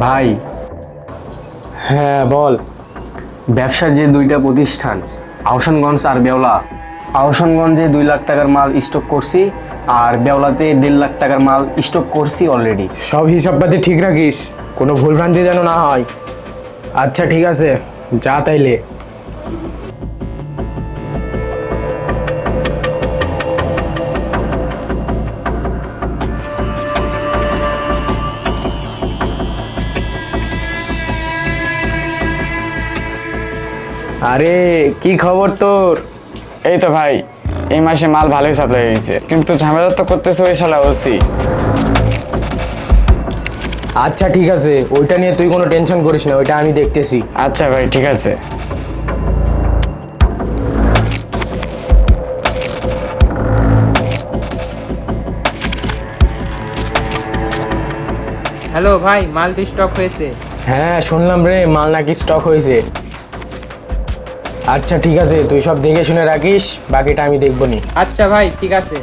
ভাই, হ্যাঁ বল। ব্যবসার যে দুইটা প্রতিষ্ঠান আহসানগঞ্জ আর বেওলা, আহসানগঞ্জে 2 লাখ টাকার মাল স্টক করছি আর বেওলাতে 1.5 লাখ টাকার মাল স্টক করছি অলরেডি। সব হিসাবপাতি ঠিক রাখিস, কোনো ভুলভ্রান্তি যেন না হয়। আচ্ছা ঠিক আছে, যা তাইলে। আরে কি খবর তোর? এই তো ভাই, এই মাসে মাল ভালোই সাপ্লাই হয়েছে, কিন্তু ঝামেলা তো করতেছে ওই শালা ওসি। আচ্ছা ঠিক আছে, ওইটা নিয়ে তুই কোনো টেনশন করিস না, ওইটা আমি দেখতেছি। আচ্ছা ভাই ঠিক আছে। হ্যালো ভাই, মাল স্টক হয়েছে। হ্যাঁ শুনলাম রে, মাল নাকি স্টক হয়েছে। আচ্ছা ঠিক আছে, তুই সব দেখে শুনে রাখিস, বাকিটা আমি দেখবো নি। আচ্ছা ভাই ঠিক আছে।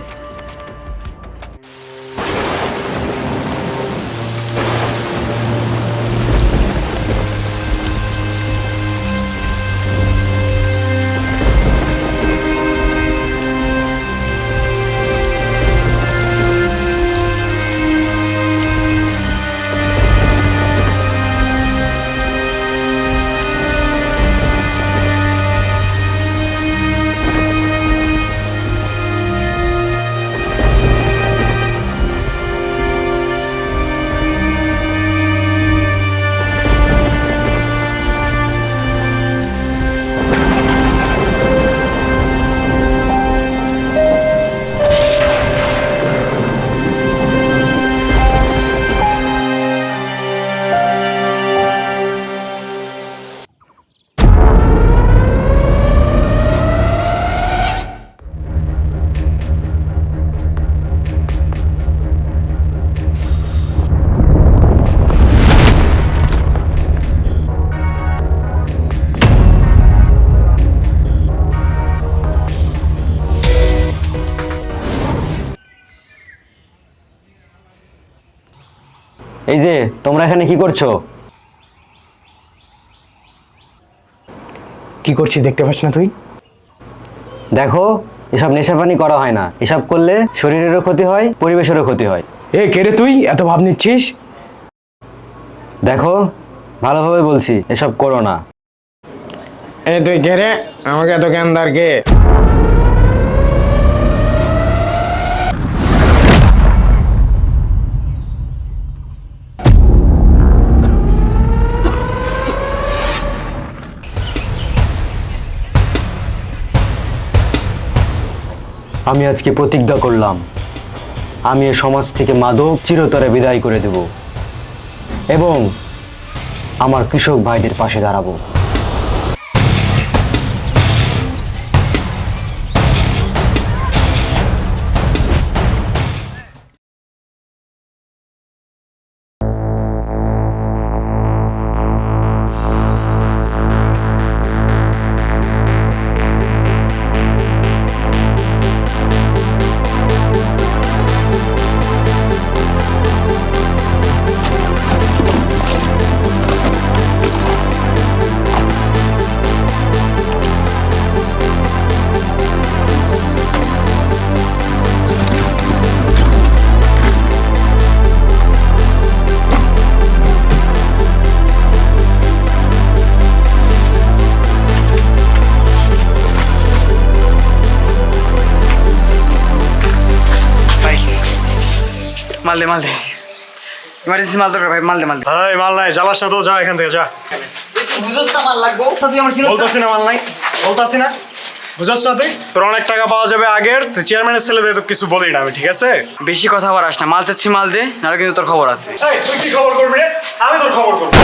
এই যে তোমরা এখানে কি করছো? কি করছি দেখতে পাস না তুই? দেখো, এসব নেশাপানি করা হয় না, এসব করলে শরীরেরও ক্ষতি হয়, পরিবেশেরও ক্ষতি হয়। এ কে রে তুই, এত ভাব নিচ্ছিস? দেখো, ভালোভাবে বলছি, এসব করো না। এ তুই কে রে, আমাকে এত জ্ঞানদার কে? আমি আজকে প্রতিজ্ঞা করলাম, আমি এ সমাজ থেকে মাদক চিরতরে বিদায় করে দেব এবং আমার কৃষক ভাইদের পাশে দাঁড়াবো। মাল দে মাল দে, ইমার্জেন্সি মাল দরকার ভাই, মাল দে মাল দে। ভাই মাল নাই, জ্বালাস না তো, যা এখান থেকে যা। বুঝছ না মাল লাগবো তো তুই আমার চিনস না? বলতাছি না মাল নাই, বলতাছি না, বুঝাস না তুই? তোর অনেক টাকা পাওয়া যাবে আগের, তুই চেয়ারম্যানের ছেলে দিয়ে তো কিছু বলি না আমি, ঠিক আছে? বেশি কথা বলাস না, মাল চাচ্ছি মাল দে, নাহলে কিন্তু তোর খবর আছে। এই তুই কি খবর করবি রে? আমি তোর খবর করবো।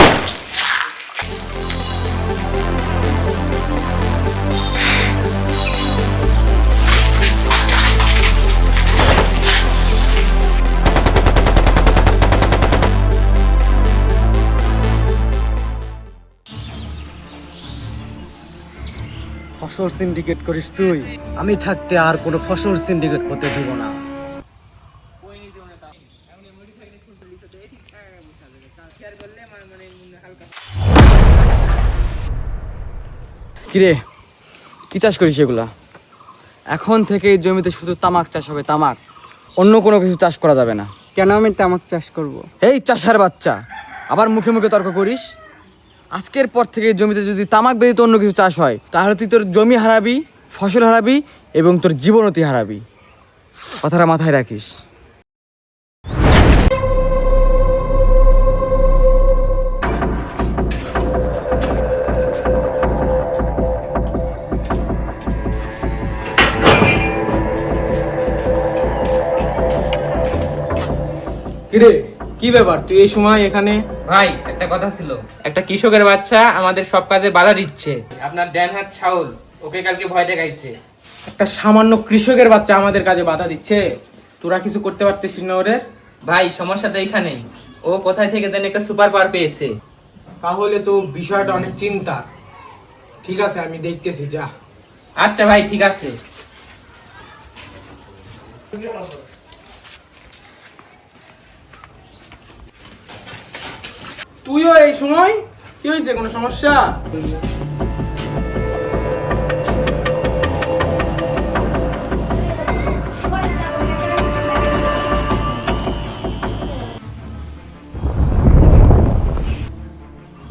ফসল সিন্ডিকেট করিস তুই? আমি থাকতে আর কোনো ফসল সিন্ডিকেট হতে দিব না। কিরে কি চাষ করিস এগুলা? এখন থেকে এই জমিতে শুধু তামাক চাষ হবে, তামাক, অন্য কোনো কিছু চাষ করা যাবে না। কেন আমি তামাক চাষ করব? এই চাষার বাচ্চা, আবার মুখে মুখে তর্ক করিস? আজকের পর থেকে এই জমিতে যদি তামাক ব্যতীত অন্য কিছু চাষ হয় তাহলে তুই তোর জমি হারাবি, ফসল হারাবি এবং তোর জীবনও তুই হারাবি। কথাটা মাথায় রাখিস। কিরে কি ব্যাপার, তুই এই সময় এখানে? ভাই একটা কথা ছিল, একটা কৃষকের বাচ্চা আমাদের সব কাজে বাধা দিচ্ছে। আপনার ডান হাত শাওল ওকে কালকে ভয় দেখাইছে। একটা সামান্য কৃষকের বাচ্চা আমাদের কাজে বাধা দিচ্ছে, তোরা কিছু করতে পারতেছিস না ওরে? ভাই সমস্যা তো এইখানেই, ও কোথায় থেকে যেন একটা সুপার পাওয়ার পেয়েছে। তাহলে তো বিষয়টা অনেক চিন্তা। ঠিক আছে, আমি দেখতেছি, যা। আচ্ছা ভাই ঠিক আছে। তুইও এই সময়? কি হয়েছে, কোনো সমস্যা?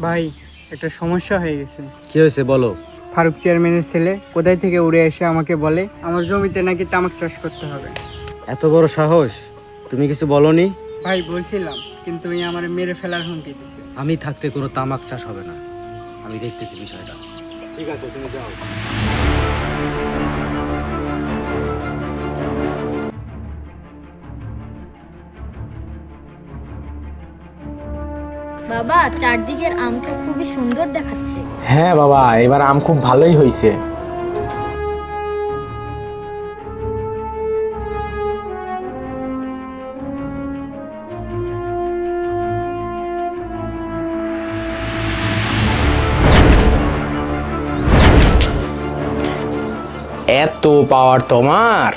ভাই একটা সমস্যা হয়ে গেছে। কি হয়েছে বলো? ফারুক চেয়ারম্যানের ছেলে কোথায় থেকে উড়ে এসে আমাকে বলে আমার জমিতে নাকি তামাক চাষ করতে হবে। এত বড় সাহস! তুমি কিছু বলনি? ভাই বলছিলাম, কিন্তু উনি আমার মেরে ফেলার হুমকি দিছে। আমি থাকতে কোনো তামাক চাষ হবে না, আমি দেখতেছি বিষয়টা। ঠিক আছে, তুমি যাও। বাবা, চারদিকের আম তো খুবই সুন্দর দেখাচ্ছে। হ্যাঁ বাবা, এবার আম খুব ভালোই হয়েছে। এত পাওয়ার তোমার?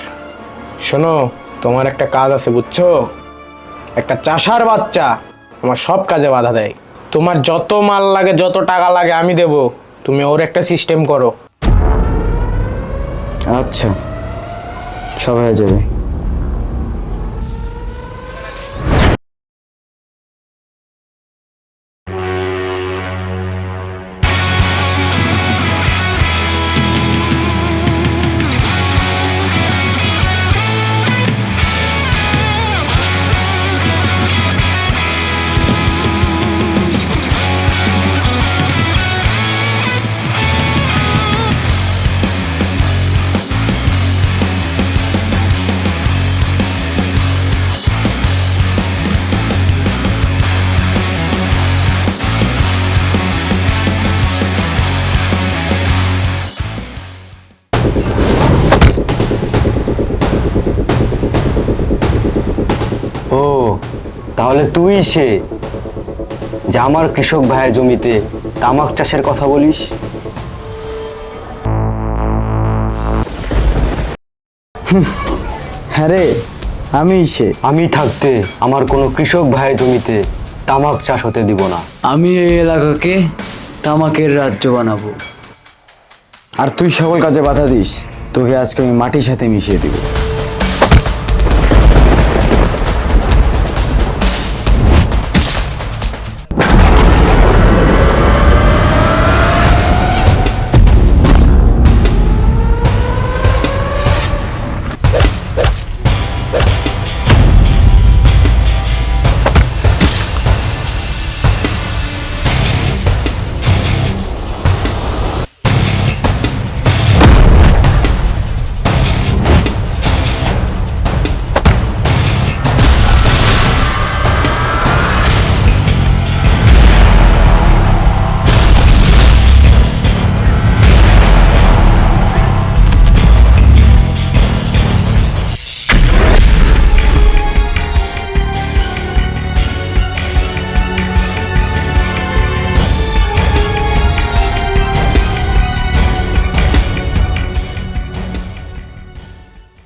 শোনো, তোমার একটা কাজ আছে, বুঝছো? একটা চাষার বাচ্চা আমার সব কাজে বাধা দেয়। তোমার যত মাল লাগে, যত টাকা লাগে আমি দেব, তুমি ওর একটা সিস্টেম করো। আচ্ছা, সব হয়ে যাবে। ও, তাহলে তুই সে যে আমার কৃষক ভাইয়ের জমিতে তামাক চাষের কথা বলিস? হ্যাঁ রে, আমি সে। আমি থাকতে আমার কোনো কৃষক ভাইয়ের জমিতে তামাক চাষ হতে দিব না। আমি এই এলাকাকে তামাকের রাজ্য বানাবো। আর তুই সকল কাজে বাধা দিস, তোকে আজকে আমি মাটির সাথে মিশিয়ে দিব।